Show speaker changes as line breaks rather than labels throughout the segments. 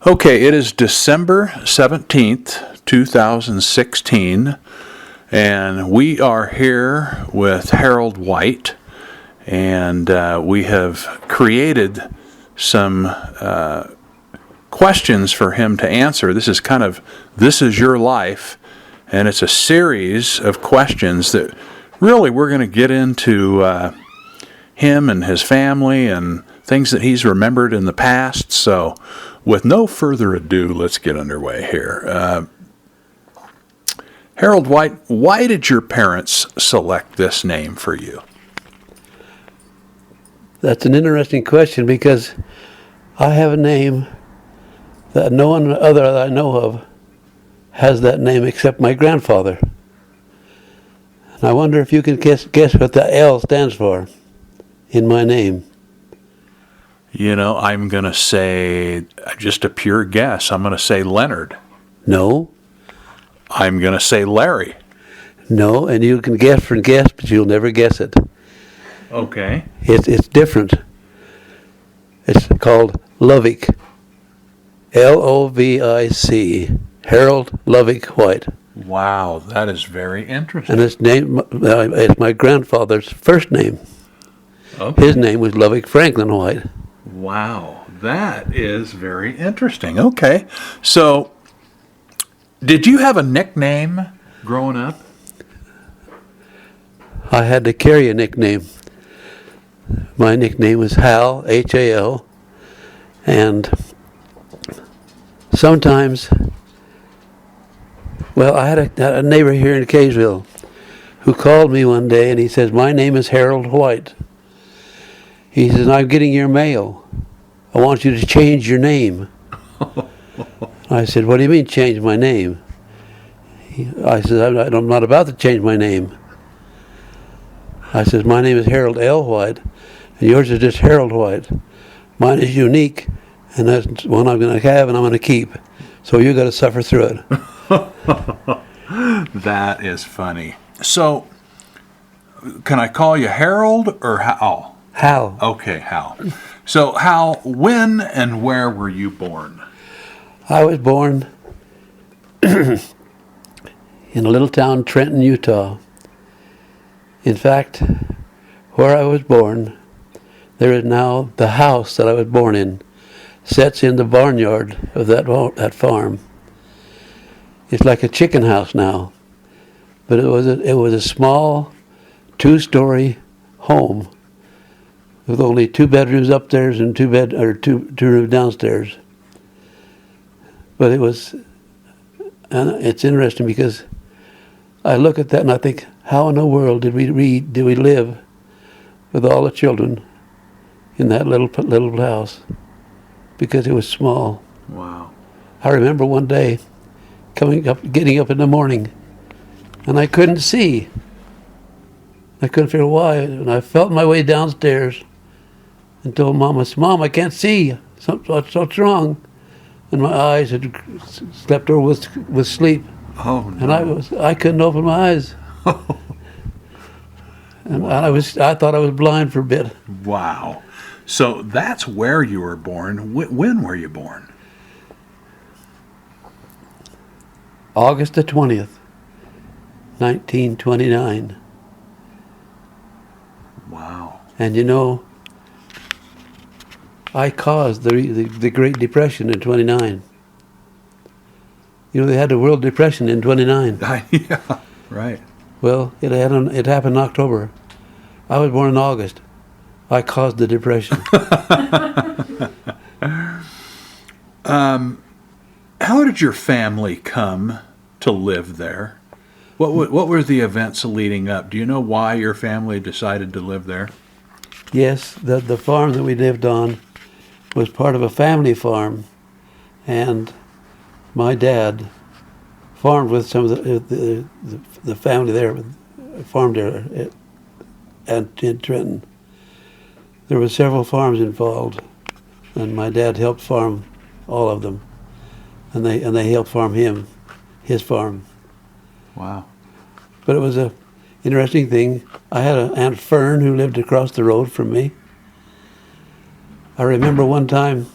Okay, it is December 17th, 2016, and we are here with Harold White, and we have created some questions for him to answer. This is your life, and it's a series of questions that really we're going to get into him and his family and things that he's remembered in the past. So with no further ado, let's get underway here. Harold White, why did your parents select this name for you?
That's an interesting question because I have a name that no one other that I know of has that name except my grandfather. And I wonder if you can guess what the L stands for in my name.
You know, I'm going to say, just a pure guess, I'm going to say Leonard.
No.
I'm going to say Larry.
No, and you can guess, but you'll never guess it.
Okay.
It's different. It's called Lovick. Lovic. Harold Lovick White.
Wow, that is very interesting.
And it's my grandfather's first name.
Okay.
His name was Lovick Franklin White.
Wow, that is very interesting. Okay, so did you have a nickname growing up?
I had to carry a nickname. My nickname was Hal, H-A-L, and sometimes, I had a neighbor here in Kaysville who called me one day and he says, "My name is Harold White." He says, "I'm getting your mail. I want you to change your name." I said, "What do you mean change my name?" I said, "I'm not about to change my name." I said, "My name is Harold L. White, and yours is just Harold White. Mine is unique, and that's one I'm going to have and I'm going to keep. So you got to suffer through it."
That is funny. So, can I call you Harold or Hal?
Hal.
Okay, Hal. So, Hal, when and where were you born?
I was born in a little town, Trenton, Utah. In fact, where I was born, there is now the house that I was born in, sits in the barnyard of that farm. It's like a chicken house now, but it was a small, two-story home with only 2 bedrooms upstairs and two rooms downstairs. But it's interesting because I look at that and I think, how in the world did we live with all the children in that little house? Because it was small.
Wow.
I remember one day getting up in the morning, and I couldn't see. I couldn't figure why, and I felt my way downstairs and told Mom, "Mom, I can't see. What's wrong?" And my eyes had slept over with sleep.
Oh no.
And I couldn't open my eyes. And wow. I thought I was blind for a bit.
Wow. So that's where you were born. When were you born?
August the 20th, 1929.
Wow.
And I caused the Great Depression in 29. They had the World Depression in 29.
Yeah, right.
Well, it happened in October. I was born in August. I caused the Depression.
How did your family come to live there? What were the events leading up? Do you know why your family decided to live there?
Yes, the farm that we lived on was part of a family farm, and my dad farmed with some of the family there, farmed there in Trenton. There were several farms involved, and my dad helped farm all of them, and they helped farm his farm.
Wow.
But it was a interesting thing. I had an Aunt Fern who lived across the road from me. I remember one time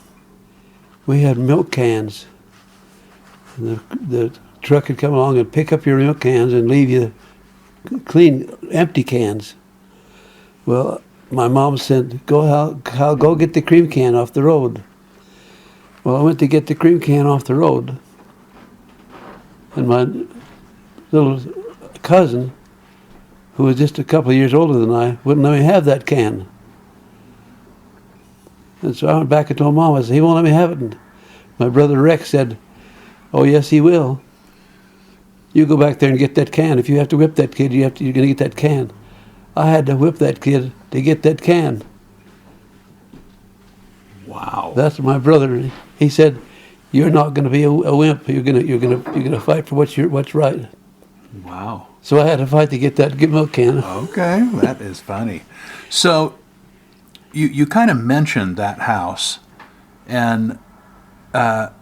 we had milk cans. And the truck would come along and pick up your milk cans and leave you clean, empty cans. Well, my mom said, Hal, go get the cream can off the road. Well, I went to get the cream can off the road, and my little cousin, who was just a couple of years older than I, wouldn't let me have that can. And so I went back and told Mom, I said, he won't let me have it. And my brother Rex said, oh, yes, he will. You go back there and get that can. If you have to whip that kid, you're going to get that can. I had to whip that kid to get that can.
Wow.
That's my brother. He said, you're not going to be a wimp. You're going to fight for what's right.
Wow.
So I had to fight to get that milk can.
Okay, that is funny. So you kind of mentioned that house, and how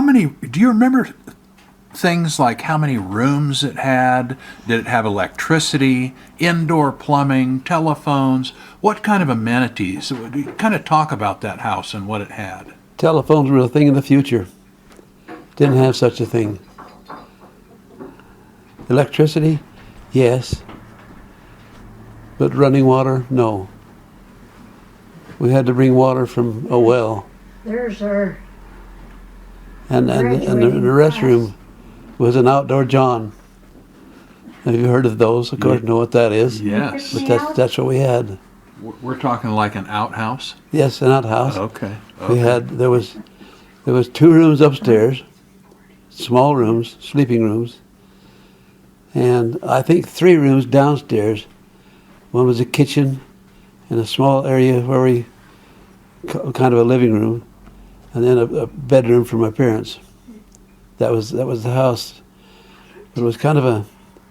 many, do you remember things like how many rooms it had? Did it have electricity, indoor plumbing, telephones? What kind of amenities? Kind of talk about that house and what it had.
Telephones were a thing in the future. Didn't have such a thing. Electricity, yes. But running water, no. We had to bring water from a well.
There's our
And the
graduating
restroom was an outdoor john. Have you heard of those? Of course, you know what that is.
Yes.
But that's what we had.
We're talking like an outhouse?
Yes, an outhouse.
Okay.
There was 2 rooms upstairs, small rooms, sleeping rooms, and I think 3 rooms downstairs. One was a kitchen and a small area where we kind of a living room, and then a bedroom for my parents. That was the house. It was kind of a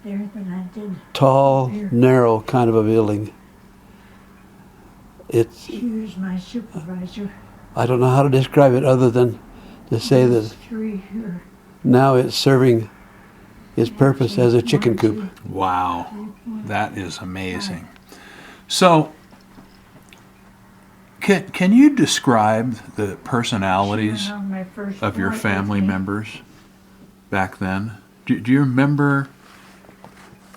there that I did.
tall, narrow kind of a building.
She was my supervisor.
I don't know how to describe it other than to say that
3 here.
now it's serving its purpose as a chicken coop.
Wow. That is amazing. So, can you describe the personalities
On my first
of your
flight
family
with me.
members back then? Do you remember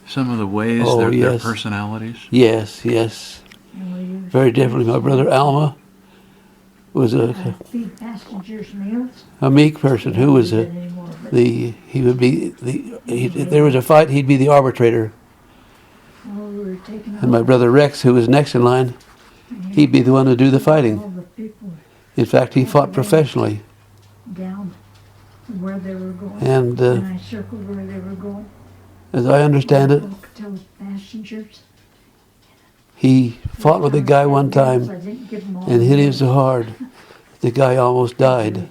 some of the ways
Oh,
their
yes.
personalities?
Yes.
And we used
Very differently. My brother Alma was
to feed passengers meals.
a meek person who was
Don't do that anymore, but
there was a fight, he'd be the arbitrator.
while we were taking
And my brother Rex, who was next in line, he'd be the one to do the
all
fighting.
the people
In fact, he fought professionally.
down where they were going.
And
And I circled where they were going.
as I understand it,
Tell the passengers.
he fought with a guy one time
I didn't give them all
and
the
hit him
meals.
so hard, the guy almost died.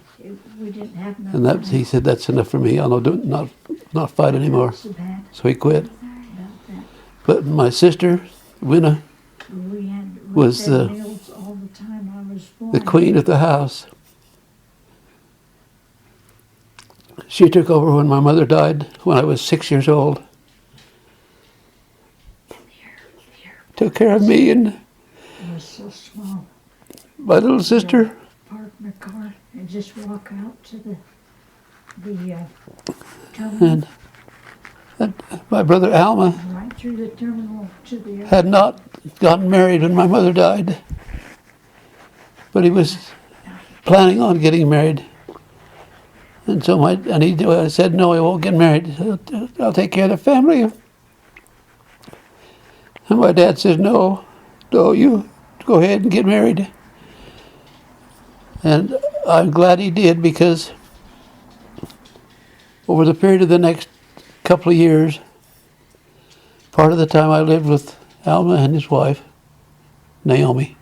We didn't have enough
And that he said, "That's enough for me. I'll not fight anymore."
so bad
So he quit.
about that.
But my sister, Winna,
We had
Was,
fed meals all the time I was born.
the queen of the house, she took over when my mother died when I was 6 years old. Took care of me and
It was so small.
my little sister.
Park my car and just walk out to the terminal,
And my brother Alma
right through the terminal to the
had not gotten married when my mother died, but he was planning on getting married. And so I said, "No, I won't get married. I'll take care of the family." And my dad said, "No, you go ahead and get married." And I'm glad he did, because over the period of the next couple of years, part of the time I lived with Alma and his wife, Naomi,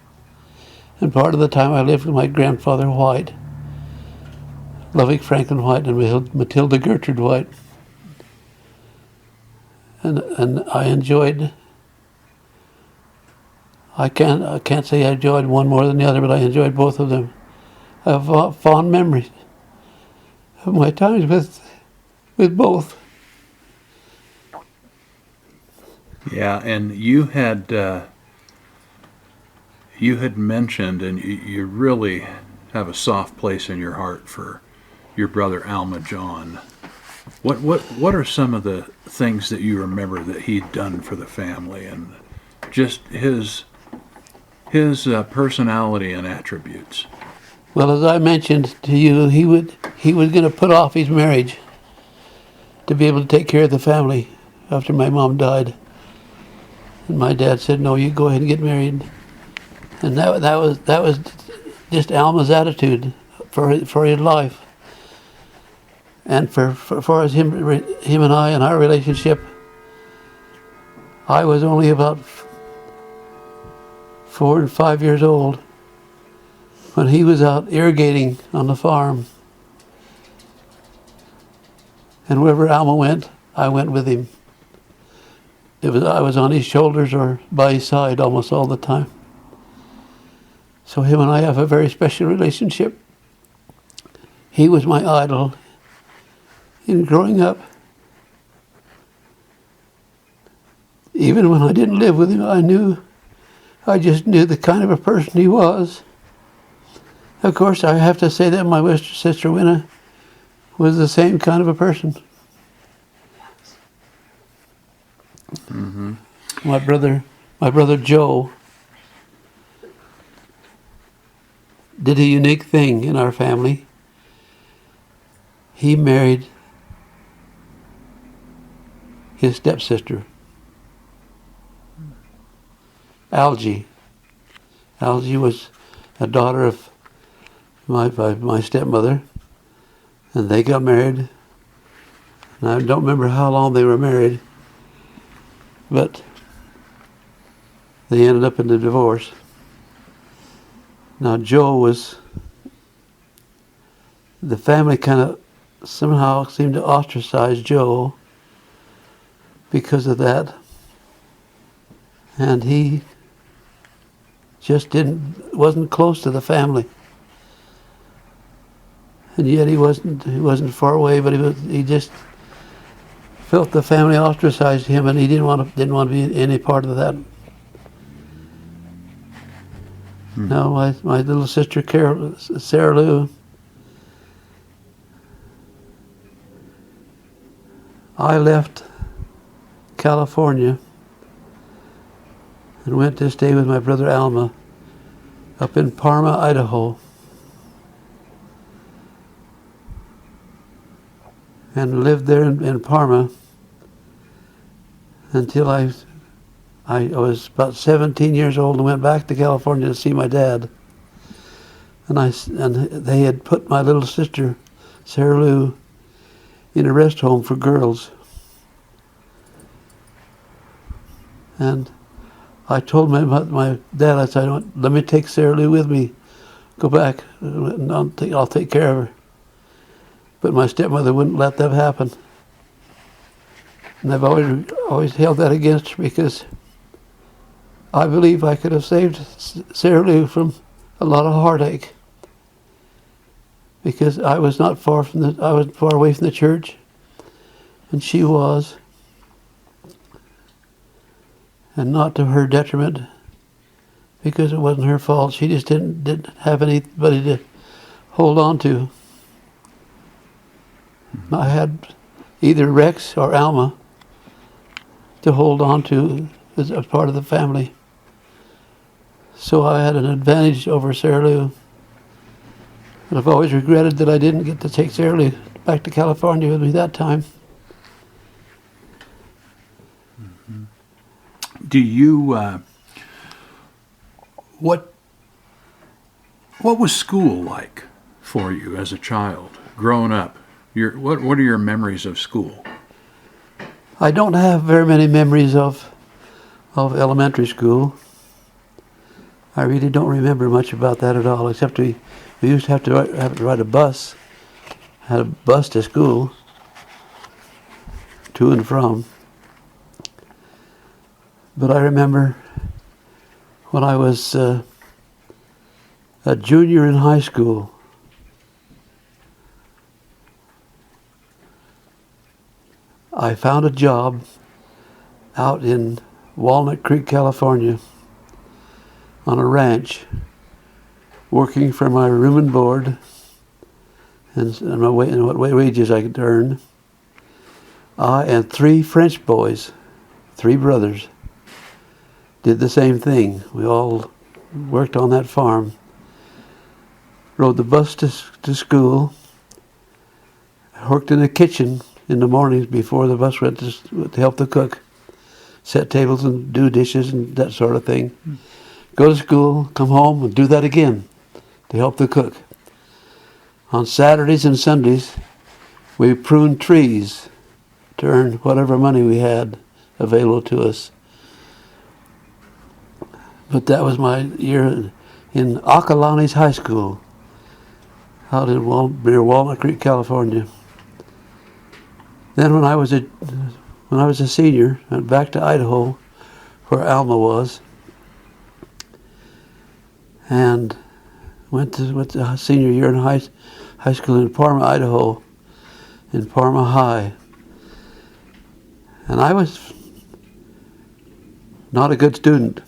and part of the time I lived with my grandfather White, Ludwig Franklin White and Matilda Gertrude White. And I enjoyed, I can't say I enjoyed one more than the other, but I enjoyed both of them. I have fond memories of my times with both.
Yeah, and you had mentioned, and you really have a soft place in your heart for your brother Alma John. What are some of the things that you remember that he'd done for the family, and just his personality and attributes?
Well, as I mentioned to you, he was going to put off his marriage to be able to take care of the family after my mom died. And my dad said, "No, you go ahead and get married." And that was just Alma's attitude for his life. And for him and I and our relationship, I was only about 4 and 5 years old when he was out irrigating on the farm. And wherever Alma went, I went with him. I was on his shoulders or by his side almost all the time. So him and I have a very special relationship. He was my idol in growing up. Even when I didn't live with him, I just knew the kind of a person he was. Of course, I have to say that my sister Winna was the same kind of a person.
Mm-hmm.
My brother Joe did a unique thing in our family. He married his stepsister, Algie. Algie was a daughter of my stepmother, and they got married. And I don't remember how long they were married, but they ended up in a divorce. Now the family kind of somehow seemed to ostracize Joe because of that. And he just wasn't close to the family. And yet he wasn't far away, but he just felt the family ostracized him, and he didn't want to be any part of that. Now my little sister Sarah Lou, I left California and went to stay with my brother Alma up in Parma, Idaho. And lived there in Parma until I was about 17 years old and went back to California to see my dad. And they had put my little sister, Sarah Lou, in a rest home for girls. And I told my dad, I said, "Let me take Sarah Lou with me. Go back, and I'll take care of her." But my stepmother wouldn't let that happen. And I've always held that against her, because I believe I could have saved Sarah Lou from a lot of heartache. Because I was far away from the church, and she was. And not to her detriment, because it wasn't her fault. She just didn't have anybody to hold on to. I had either Rex or Alma to hold on to as a part of the family. So I had an advantage over Sarah Lou. And I've always regretted that I didn't get to take Sarah Lou back to California with me that time.
Mm-hmm. Do you, what was school like for you as a child, growing up? What are your memories of school?
I don't have very many memories of elementary school. I really don't remember much about that at all, except we used to have to ride a bus. Had a bus to school, to and from. But I remember when I was a junior in high school, I found a job out in Walnut Creek, California, on a ranch working for my room and board and what wages I could earn. I and 3 French boys, 3 brothers, did the same thing. We all worked on that farm, rode the bus to school, worked in the kitchen in the mornings before the bus went to help the cook, set tables and do dishes and that sort of thing. Go to school, come home and do that again to help the cook. On Saturdays and Sundays, we pruned trees to earn whatever money we had available to us. But that was my year in Acalanes High School, out in near Walnut Creek, California. Then when I was a senior, I went back to Idaho, where Alma was, and went to senior year in high school in Parma, Idaho, in Parma High. And I was not a good student,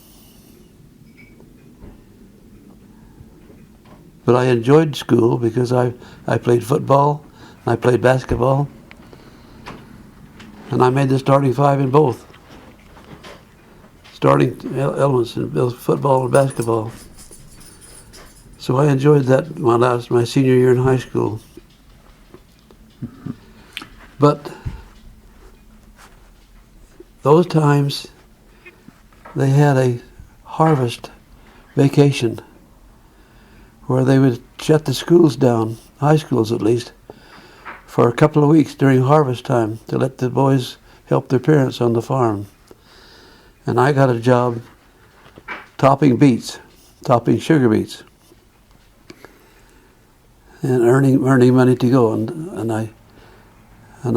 but I enjoyed school because I played football, I played basketball, and I made the starting 5 in both. Starting elements in both football and basketball. So I enjoyed that my senior year in high school. But those times, they had a harvest vacation where they would shut the schools down, high schools at least, for a couple of weeks during harvest time to let the boys help their parents on the farm. And I got a job topping sugar beets, and earning money to go. And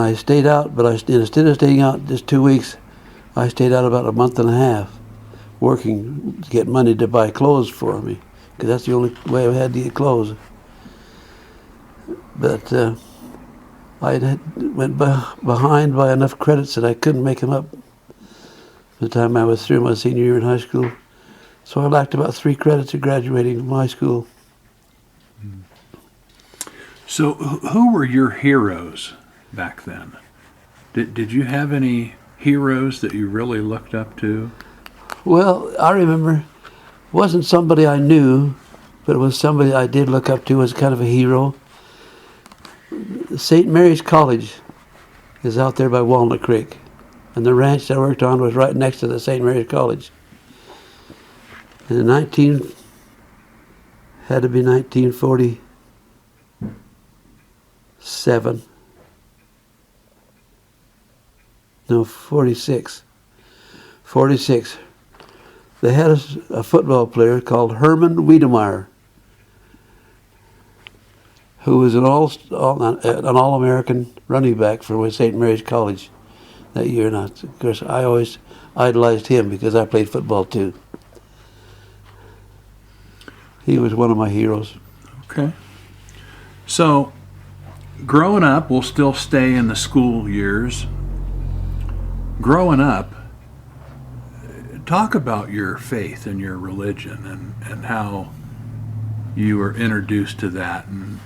I stayed out, but instead of staying out just 2 weeks, I stayed out about a month and a half, working to get money to buy clothes for me, because that's the only way I had to get clothes. But I went behind by enough credits that I couldn't make them up by the time I was through my senior year in high school. So I lacked about 3 credits of graduating from high school.
So who were your heroes back then? Did you have any heroes that you really looked up to?
Well, I remember it wasn't somebody I knew, but it was somebody I did look up to as kind of a hero. St. Mary's College is out there by Walnut Creek, and the ranch I worked on was right next to the St. Mary's College. And in 1947. No, 46. 46. They had a football player called Herman Wiedemeyer, who was an All-American running back for St. Mary's College that year. And of course, I always idolized him because I played football too. He was one of my heroes.
Okay. So, growing up, we'll still stay in the school years. Growing up, talk about your faith and your religion and how you were introduced to that and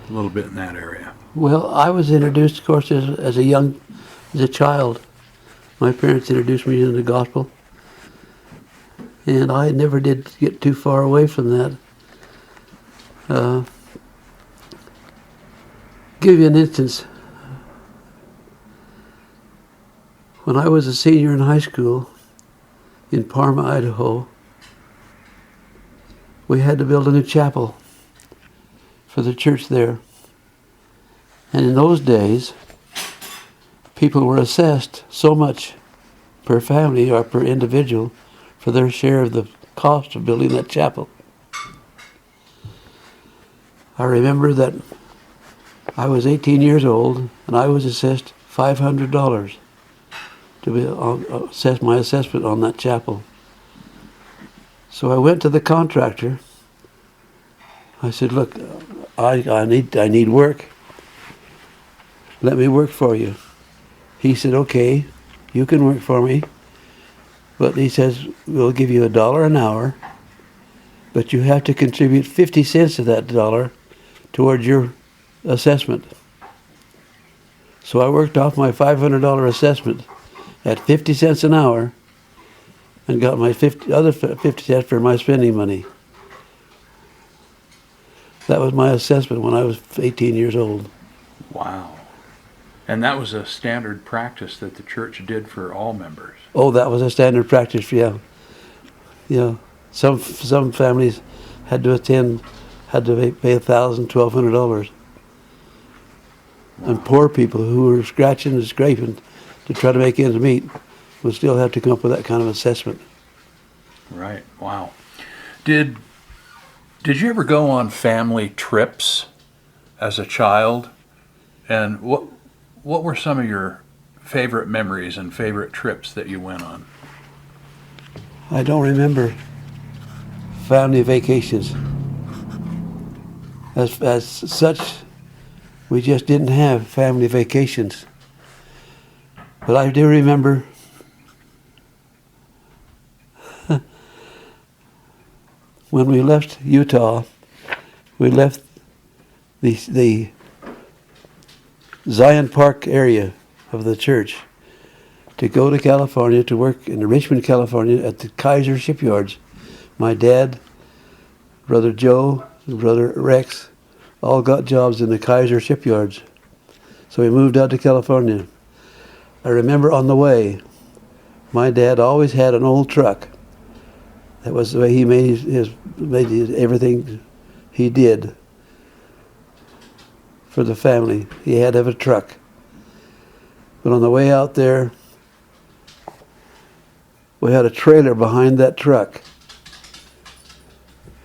a little bit in that area.
Well, I was introduced, of course, as a child. My parents introduced me to the gospel, and I never did get too far away from that. Give you an instance. When I was a senior in high school in Parma, Idaho, we had to build a new chapel for the church there. And in those days, people were assessed so much per family or per individual for their share of the cost of building that chapel. I remember that I was 18 years old and I was assessed $500 to assess my assessment on that chapel. So I went to the contractor. I said, "Look, I need work. Let me work for you." He said, "Okay, you can work for me, but," he says, "we'll give you $1 an hour, but you have to contribute 50 cents of that dollar towards your assessment. So I worked off my $500 assessment at 50 cents an hour and got my 50 cents for my spending money. That was my assessment when I was 18 years old.
Wow. And that was a standard practice that the church did for all members.
Oh, that was a standard practice, yeah. Yeah. Some families had to pay $1,000, $1,200. And poor people who were scratching and scraping to try to make ends meet would still have to come up with that kind of assessment.
Right. Wow. Did you ever go on family trips as a child? And what were some of your favorite memories and favorite trips that you went on?
I don't remember family vacations. As such, we just didn't have family vacations. But I do remember when we left Utah, we left the Zion Park area of the church to go to California to work in Richmond, California at the Kaiser shipyards. My dad, Brother Joe, and Brother Rex all got jobs in the Kaiser shipyards. So we moved out to California. I remember on the way, my dad always had an old truck. That was the way he made everything he did for the family. He had to have a truck. But on the way out there, we had a trailer behind that truck.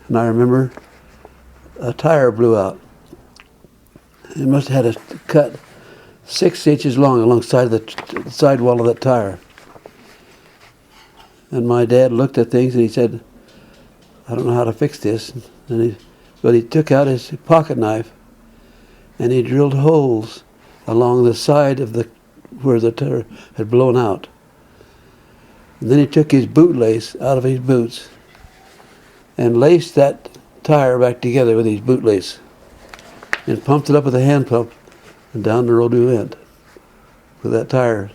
And I remember a tire blew out. It must have had a cut 6 inches long alongside the sidewall of that tire. And my dad looked at things and he said, I don't know how to fix this. But he took out his pocket knife and he drilled holes along the side of where the tire had blown out. And then he took his bootlace out of his boots and laced that tire back together with his bootlace and pumped it up with a hand pump, and down the road we went with that tire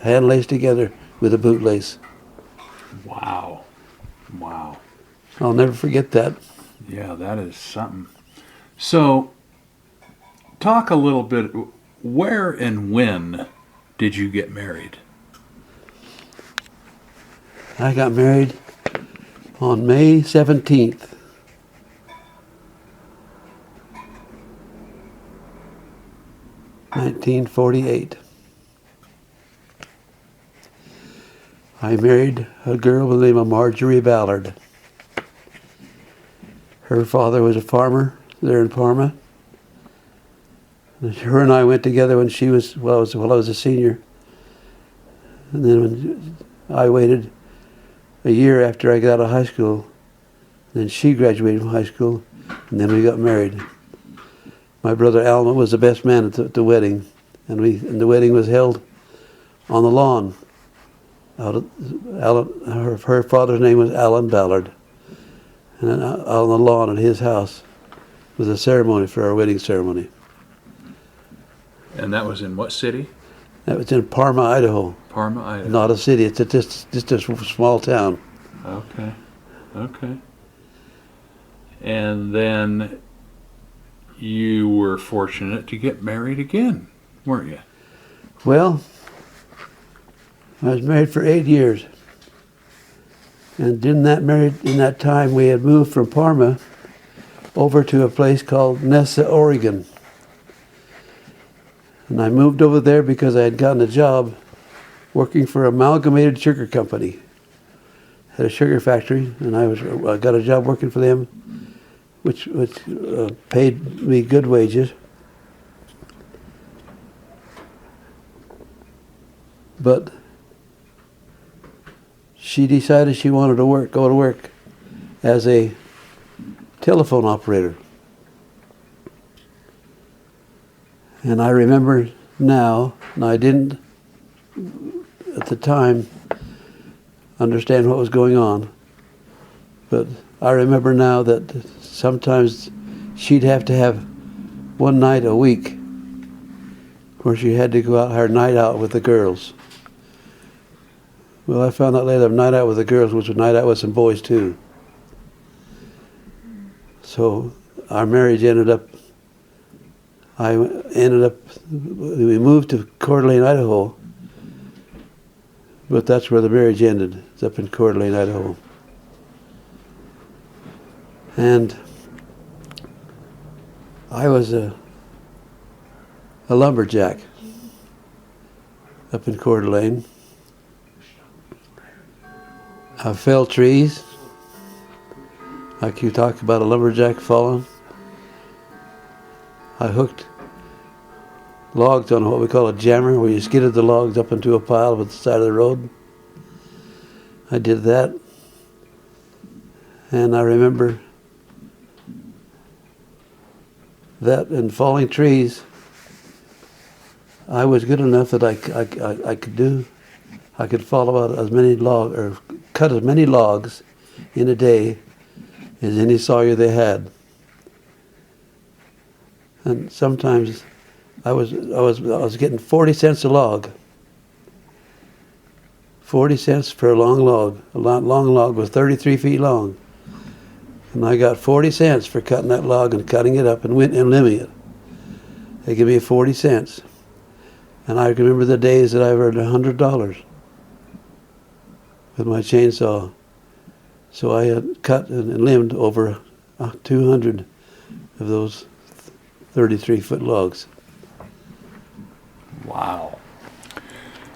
hand laced together with a bootlace.
Wow. Wow.
I'll never forget that.
Yeah, that is something. So, talk a little bit, where and when did you get married?
I got married on May 17th. 1948. I married a girl by the name of Marjorie Ballard. Her father was a farmer there in Parma. And her and I went together when I was a senior. And then when I waited a year after I got out of high school, then she graduated from high school, and then we got married. My brother Alma was the best man at the wedding, and the wedding was held on the lawn. Her father's name was Alan Ballard, and out on the lawn at his house was a ceremony for our wedding ceremony.
And that was in what city?
That was in Parma, Idaho.
Parma, Idaho.
Not a city; it's just a small town.
Okay. Okay. And then you were fortunate to get married again, weren't you?
Well, I was married for 8 years. And in that time, we had moved from Parma over to a place called Nessa, Oregon. And I moved over there because I had gotten a job working for Amalgamated Sugar Company. Had a sugar factory, and I got a job working for them, which paid me good wages. But she decided she wanted to go to work as a telephone operator. And I remember now, and I didn't at the time understand what was going on, but I remember now that sometimes she'd have to have one night a week where she had to go out her night out with the girls. Well, I found out later night out with the girls was a night out with some boys too. So our marriage we moved to Coeur d'Alene, Idaho, but that's where the marriage ended. It's up in Coeur d'Alene, Idaho. And I was a lumberjack up in Coeur d'Alene. I felled trees, like you talk about a lumberjack falling. I hooked logs on what we call a jammer, where you skidded the logs up into a pile at the side of the road. I did that. And I remember that in falling trees, I was good enough that I could fall about as many logs, or cut as many logs in a day as any sawyer they had. And sometimes I was getting 40 cents a log. 40 cents for a long log. A long log was 33 feet long. And I got 40 cents for cutting that log and cutting it up and limbing it. They gave me 40 cents. And I remember the days that I earned $100 with my chainsaw. So I had cut and limbed over 200 of those 33-foot logs.
Wow.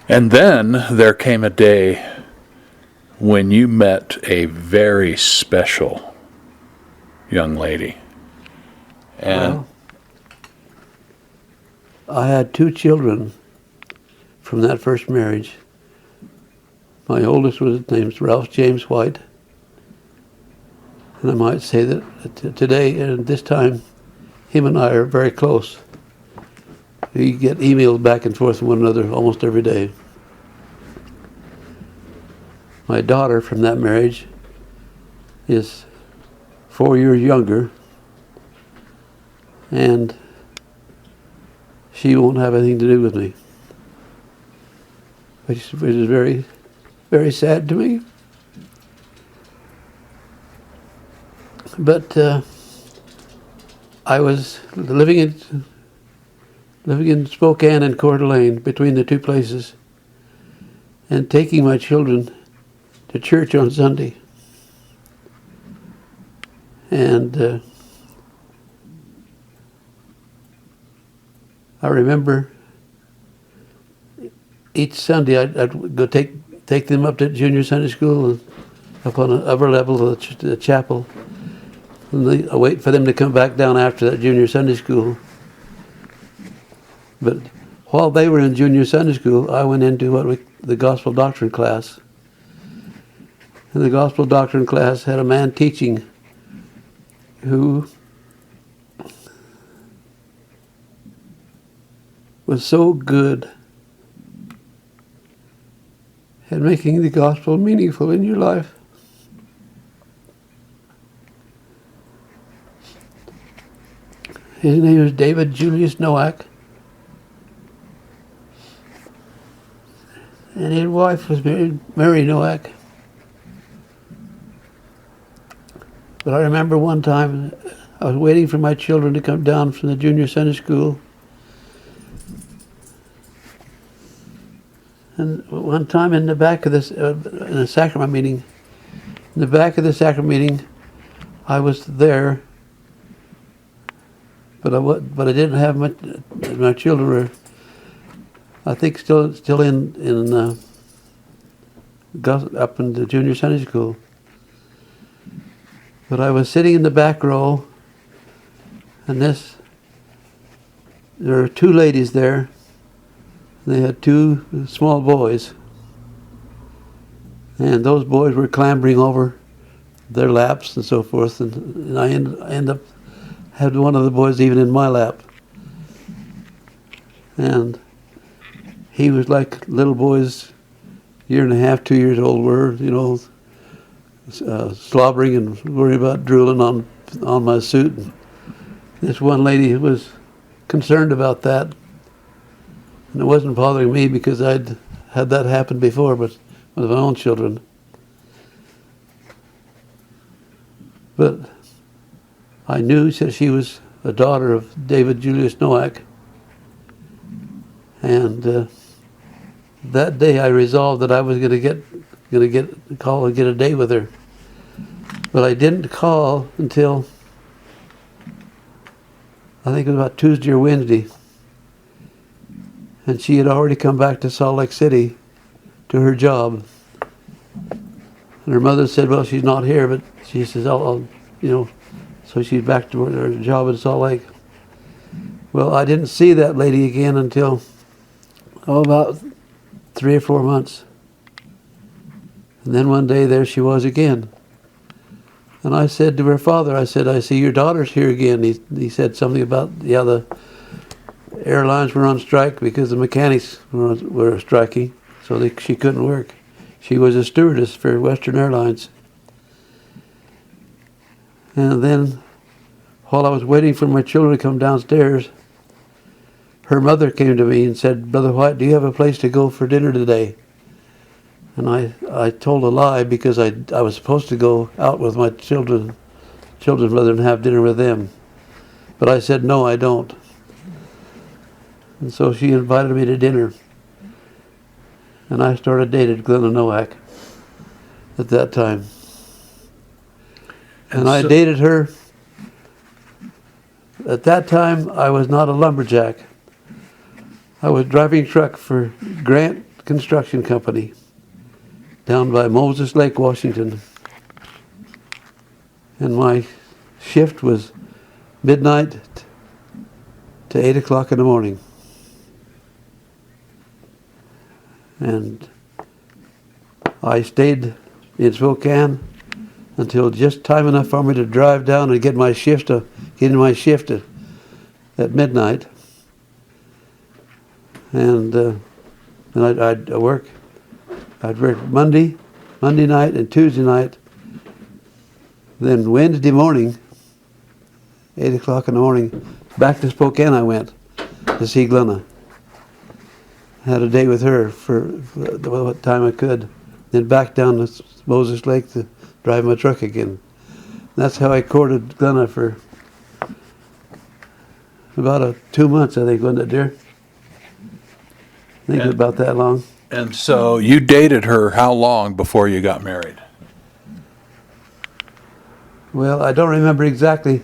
And then there came a day when you met a very special young lady. And
Well, I had 2 children from that first marriage. My oldest was named Ralph James White. And I might say that today and this time, him and I are very close. We get emails back and forth from one another almost every day. My daughter from that marriage is 4 years younger, and she won't have anything to do with me, which is very, very sad to me. But I was living in Spokane and Coeur d'Alene, between the two places, and taking my children to church on Sunday. And I remember each Sunday I'd go take them up to junior Sunday school and up on the upper level of the chapel. And I wait for them to come back down after that junior Sunday school. But while they were in junior Sunday school, I went into the gospel doctrine class. And the gospel doctrine class had a man teaching who was so good at making the gospel meaningful in your life. His name is David Julius Nowak. And his wife was Mary Nowak. But I remember one time I was waiting for my children to come down from the junior Sunday school. And one time in the back of this, in a sacrament meeting, in the back of the sacrament meeting, I was there, but I didn't have my children were, I think, still up in the junior Sunday school. But I was sitting in the back row, and there were 2 ladies there. They had 2 small boys, and those boys were clambering over their laps and so forth, and I end up had one of the boys even in my lap. And he was like little boys, 1.5 years, 2 years old were, slobbering and worrying about drooling on my suit. And this one lady was concerned about that, and it wasn't bothering me because I'd had that happen before, but with my own children. But I knew that she was a daughter of David Julius Nowak, and that day I resolved that I was going to call and get a date with her. But I didn't call until I think it was about Tuesday or Wednesday, and she had already come back to Salt Lake City to her job. And her mother said, "Well, she's not here," but she says, "I'll so she's back to her job in Salt Lake." Well, I didn't see that lady again until about 3 or 4 months. And then one day there she was again. And I said to her father, I said, "I see your daughter's here again." He said something about, the airlines were on strike because the mechanics were striking, so she couldn't work. She was a stewardess for Western Airlines. And then, while I was waiting for my children to come downstairs, her mother came to me and said, "Brother White, do you have a place to go for dinner today?" And I told a lie because I was supposed to go out with my children's mother and have dinner with them. But I said, "No, I don't." And so she invited me to dinner. And I started dating Glenna Nowak at that time. And I dated her. At that time, I was not a lumberjack. I was driving truck for Grant Construction Company down by Moses Lake, Washington. And my shift was midnight to 8 o'clock in the morning. And I stayed in Spokane until just time enough for me to drive down and get in my shift at midnight. And I'd work Monday night and Tuesday night. Then Wednesday morning, 8 o'clock in the morning, back to Spokane I went to see Glenna. Had a date with her for what time I could. Then back down to Moses Lake to drive my truck again. That's how I courted Glenna for about 2 months, I think, wasn't it, dear? I think it was about that long.
And so you dated her how long before you got married?
Well, I don't remember exactly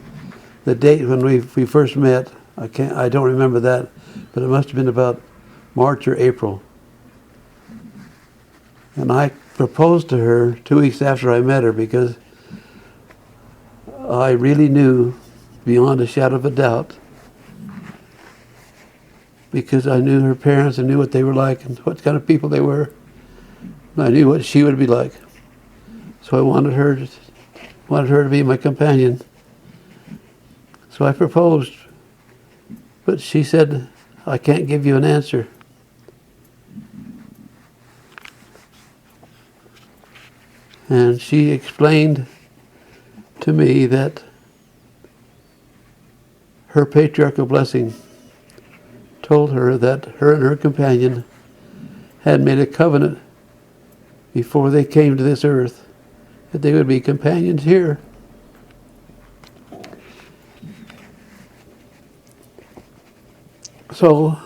the date when we first met. I don't remember that, but it must have been about March or April. And I proposed to her 2 weeks after I met her because I really knew, beyond a shadow of a doubt, because I knew her parents and knew what they were like and what kind of people they were. And I knew what she would be like. So I wanted her to be my companion. So I proposed, but she said, "I can't give you an answer." And she explained to me that her patriarchal blessing told her that her and her companion had made a covenant before they came to this earth that they would be companions here. So,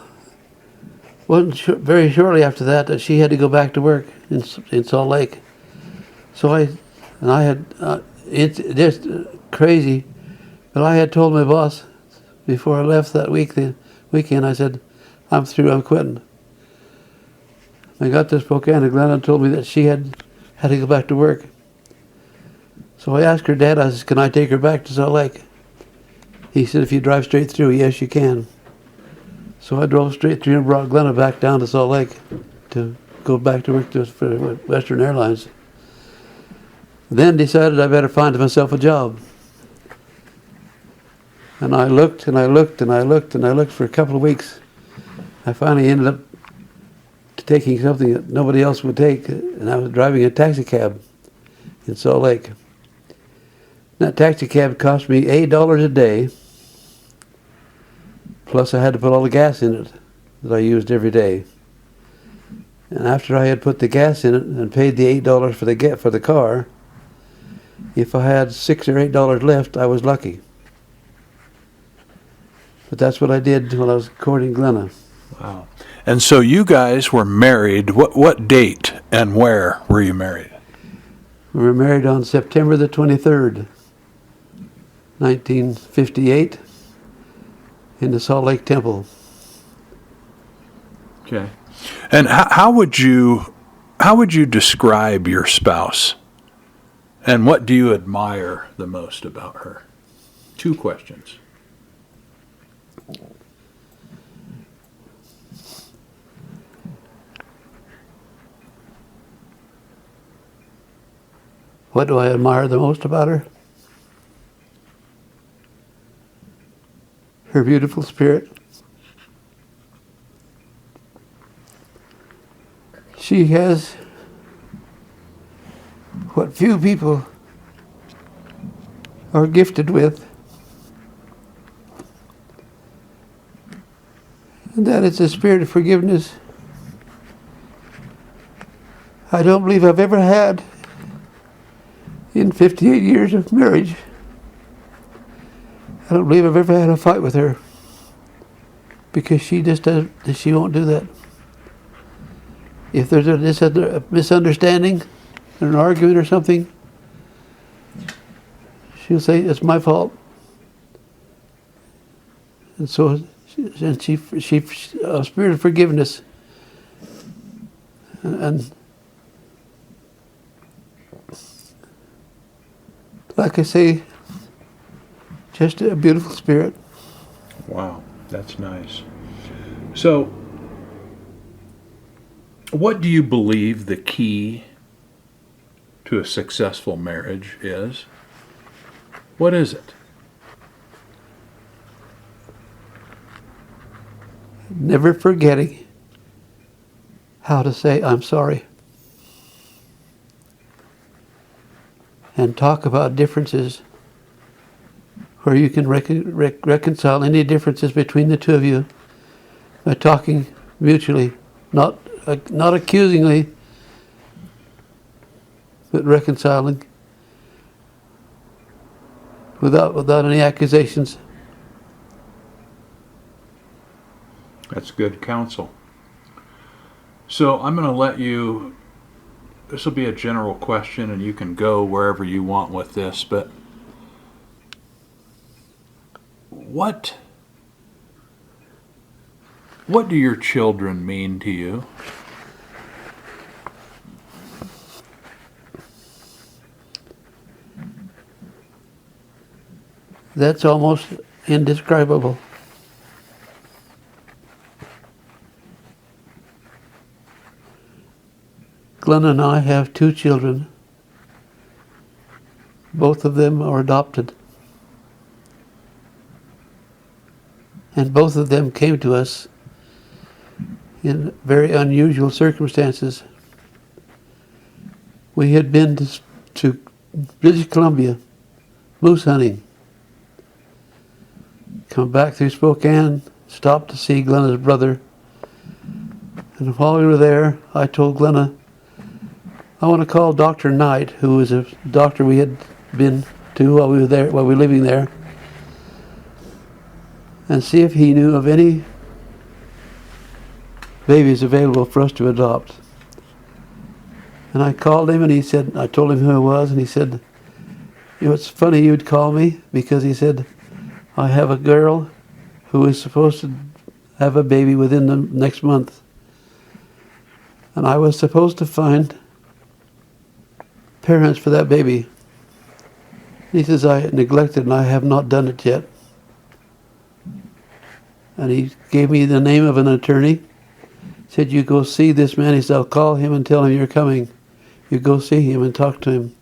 very shortly after that she had to go back to work in Salt Lake. So I had, it's just crazy, but I had told my boss before I left that weekend, I said, "I'm through, I'm quitting." I got to Spokane and Glenna told me that she had to go back to work. So I asked her dad, I said, "Can I take her back to Salt Lake?" He said, "If you drive straight through, yes, you can." So I drove straight through and brought Glenna back down to Salt Lake to go back to work for Western Airlines. Then decided I better find myself a job. And I looked and I looked and I looked and I looked for a couple of weeks. I finally ended up taking something that nobody else would take, and I was driving a taxi cab in Salt Lake. That taxi cab cost me $8 a day, plus I had to put all the gas in it that I used every day. And after I had put the gas in it and paid the $8 for the car, if I had $6 or $8 left, I was lucky. But that's what I did when I was courting Glenna.
Wow. And so you guys were married. What date and where were you married?
We were married on September the 23rd, 1958, in the Salt Lake Temple.
Okay. And how would you describe your spouse? And what do you admire the most about her? 2 questions.
What do I admire the most about her? Her beautiful spirit. She has what few people are gifted with, and that is the spirit of forgiveness. I don't believe I've ever had, in 58 years of marriage, I don't believe I've ever had a fight with her, because she won't do that. If there's a misunderstanding, an argument or something, she'll say, it's my fault. And so, she a spirit of forgiveness. And like I say, just a beautiful spirit.
Wow, that's nice. So, what do you believe the key to a successful marriage is? What is it?
Never forgetting how to say, I'm sorry. And talk about differences where you can reconcile any differences between the two of you by talking mutually, not accusingly, but reconciling without any accusations.
That's good counsel. So I'm going to let you, this will be a general question and you can go wherever you want with this, but what do your children mean to you?
That's almost indescribable. Glenn and I have 2 children. Both of them are adopted. And both of them came to us in very unusual circumstances. We had been to British Columbia moose hunting. Come back through Spokane, stopped to see Glenna's brother. And while we were there, I told Glenna, I want to call Dr. Knight, who was a doctor we had been to while we were living there, and see if he knew of any babies available for us to adopt. And I called him and he said, I told him who it was, and he said, you know, it's funny you'd call me, because he said, I have a girl who is supposed to have a baby within the next month. And I was supposed to find parents for that baby. He says, I neglected and I have not done it yet. And he gave me the name of an attorney. Said, you go see this man. He said, I'll call him and tell him you're coming. You go see him and talk to him.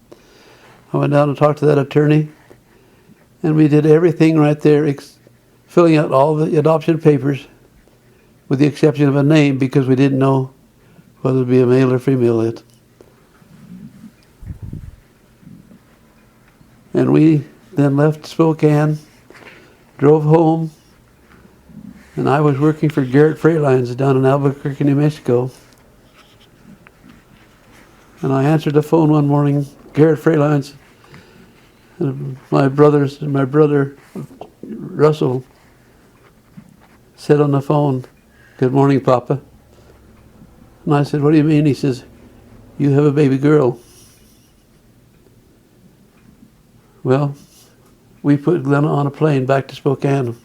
I went down and talked to that attorney, and we did everything right there, filling out all the adoption papers, with the exception of a name, because we didn't know whether it would be a male or female yet. And we then left Spokane, drove home, and I was working for Garrett Freight Lines down in Albuquerque, New Mexico. And I answered the phone one morning, Garrett Freight Lines, and my brother Russell said on the phone, "Good morning, Papa." And I said, "What do you mean?" He says, "You have a baby girl." Well, we put Glenna on a plane back to Spokane.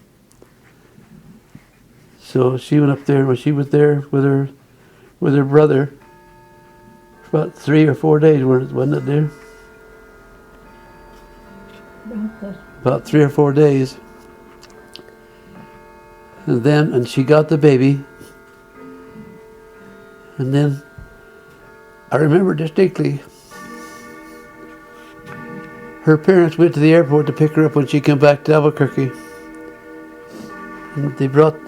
So she went up there. When she was there with her brother for about 3 or 4 days, wasn't it, dear?
About the
About 3 or 4 days. And she got the baby. And then I remember distinctly, her parents went to the airport to pick her up when she came back to Albuquerque. And they brought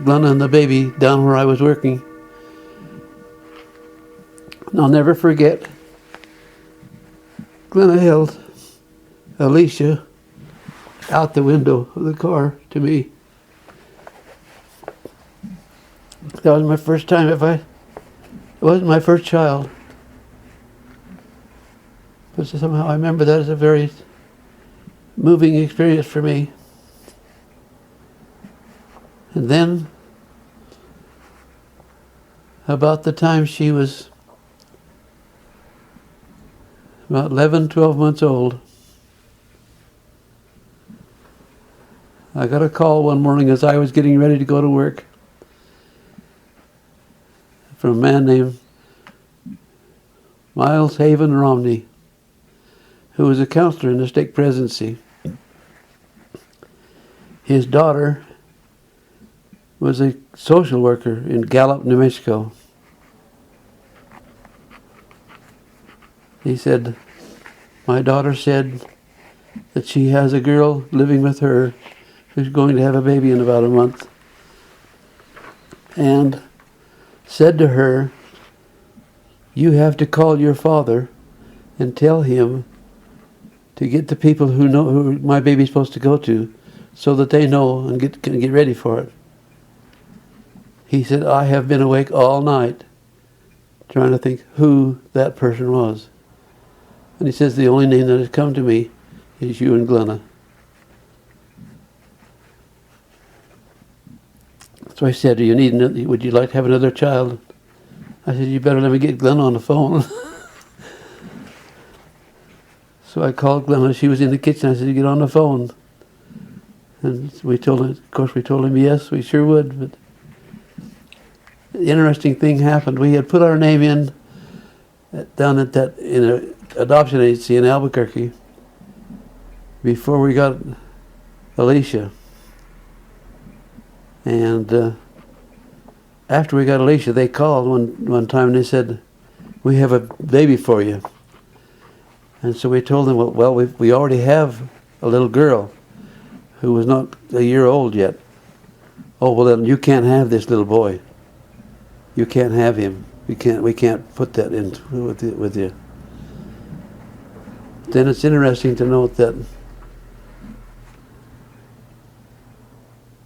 Glenna and the baby down where I was working. And I'll never forget, Glenna held Alicia out the window of the car to me. That was my first time. It wasn't my first child. But somehow I remember that as a very moving experience for me. And then, about the time she was about 11, 12 months old, I got a call one morning as I was getting ready to go to work from a man named Miles Haven Romney, who was a counselor in the stake presidency. His daughter was a social worker in Gallup, New Mexico. He said, "My daughter said that she has a girl living with her who's going to have a baby in about a month, and said to her, you have to call your father and tell him to get the people who know who my baby's supposed to go to, so that they know and can get ready for it." He said, "I have been awake all night trying to think who that person was." And he says, "The only name that has come to me is you and Glenna." So I said, would you like to have another child? I said, "You better let me get Glenna on the phone." So I called Glenna. She was in the kitchen. I said, "Get on the phone." And we told him, yes, we sure would. But the interesting thing happened. We had put our name in down in an adoption agency in Albuquerque before we got Alicia. And after we got Alicia, they called one time and they said, "We have a baby for you." And so we told them, well, we already have a little girl who was not a year old yet. "Oh, well, then you can't have this little boy. You can't have him. We can't put that in with you." Then it's interesting to note that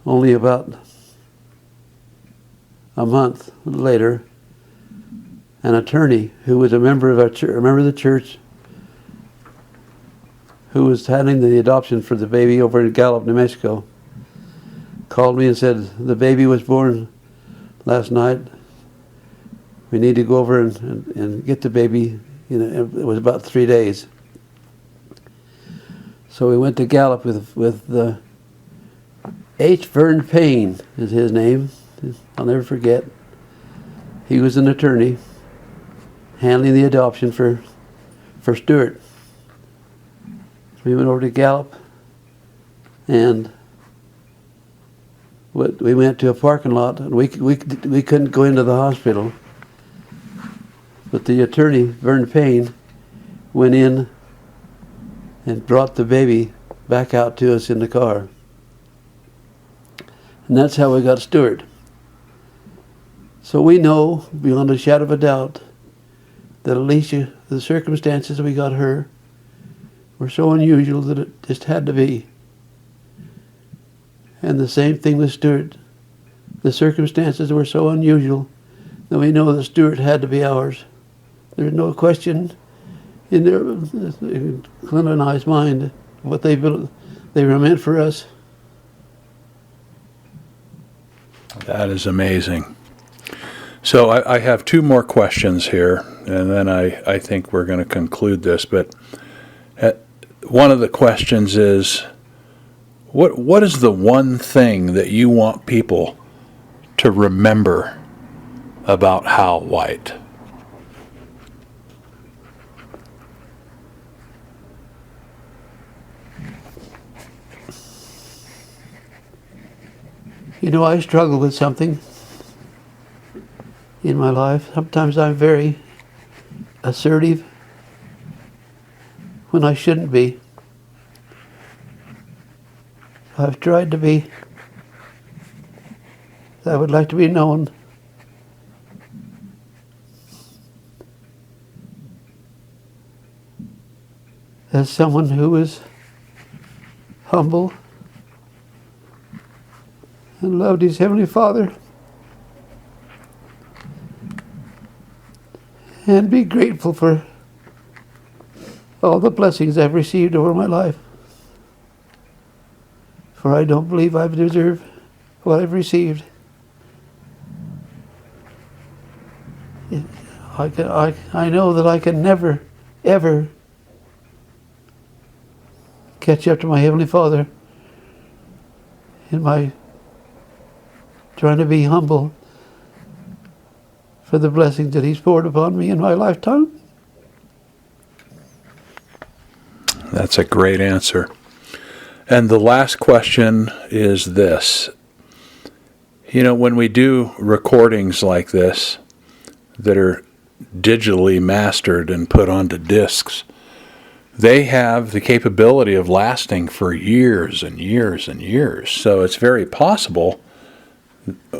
only about a month later, an attorney who was a member of our church, the church, who was handling the adoption for the baby over in Gallup, New Mexico, called me and said, "The baby was born last night. We need to go over and get the baby." It was about 3 days. So we went to Gallup with H. Vern Payne is his name. I'll never forget. He was an attorney handling the adoption for Stuart. We went over to Gallup, and we went to a parking lot, and we couldn't go into the hospital. But the attorney, Vern Payne, went in and brought the baby back out to us in the car. And that's how we got Stuart. So we know, beyond a shadow of a doubt, that Alicia, the circumstances we got her, were so unusual that it just had to be. And the same thing with Stuart. The circumstances were so unusual that we know that Stuart had to be ours. There's no question in Clint and I's mind what they were meant for us.
That is amazing. So I have two more questions here, and then I think we're going to conclude this. But one of the questions is, what is the one thing that you want people to remember about Hal White?
You know, I struggle with something in my life. Sometimes I'm very assertive when I shouldn't be. I've tried to be. I would like to be known as someone who is humble and loved his Heavenly Father, and be grateful for all the blessings I've received over my life. For I don't believe I've deserved what I've received. I know that I can never, ever catch up to my Heavenly Father in my trying to be humble for the blessings that He's poured upon me in my lifetime.
That's a great answer. And the last question is this. You know, when we do recordings like this that are digitally mastered and put onto discs, they have the capability of lasting for years and years and years. So it's very possible,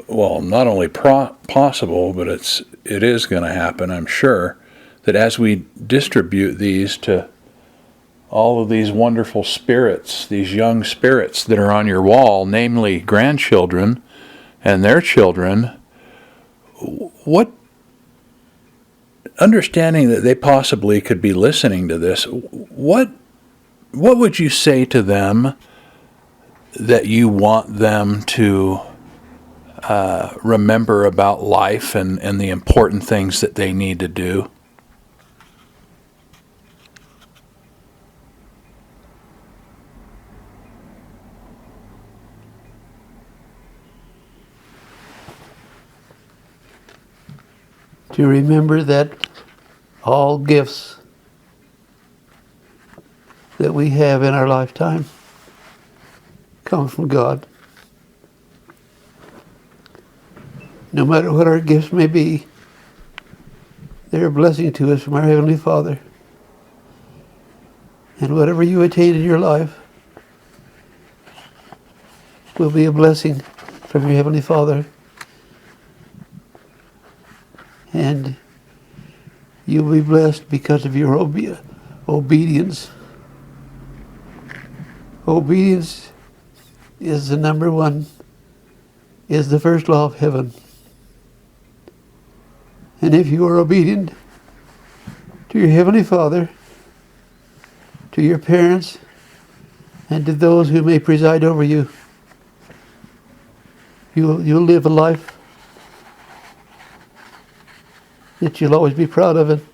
well, not only possible, but it is going to happen, I'm sure, that as we distribute these to all of these wonderful spirits, these young spirits that are on your wall, namely grandchildren and their children, what, understanding that they possibly could be listening to this, what would you say to them that you want them to remember about life and the important things that they need to do?
To remember that all gifts that we have in our lifetime come from God. No matter what our gifts may be, they're a blessing to us from our Heavenly Father. And whatever you attain in your life will be a blessing from your Heavenly Father. And you'll be blessed because of your obedience. Obedience is the number one, is the first law of heaven. And if you are obedient to your Heavenly Father, to your parents, and to those who may preside over you, you'll live a life that you'll always be proud of and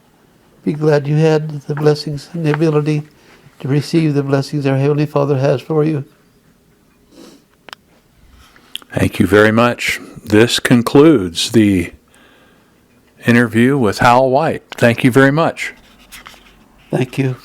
be glad you had the blessings and the ability to receive the blessings our Heavenly Father has for you.
Thank you very much. This concludes the interview with Hal White. Thank you very much.
Thank you.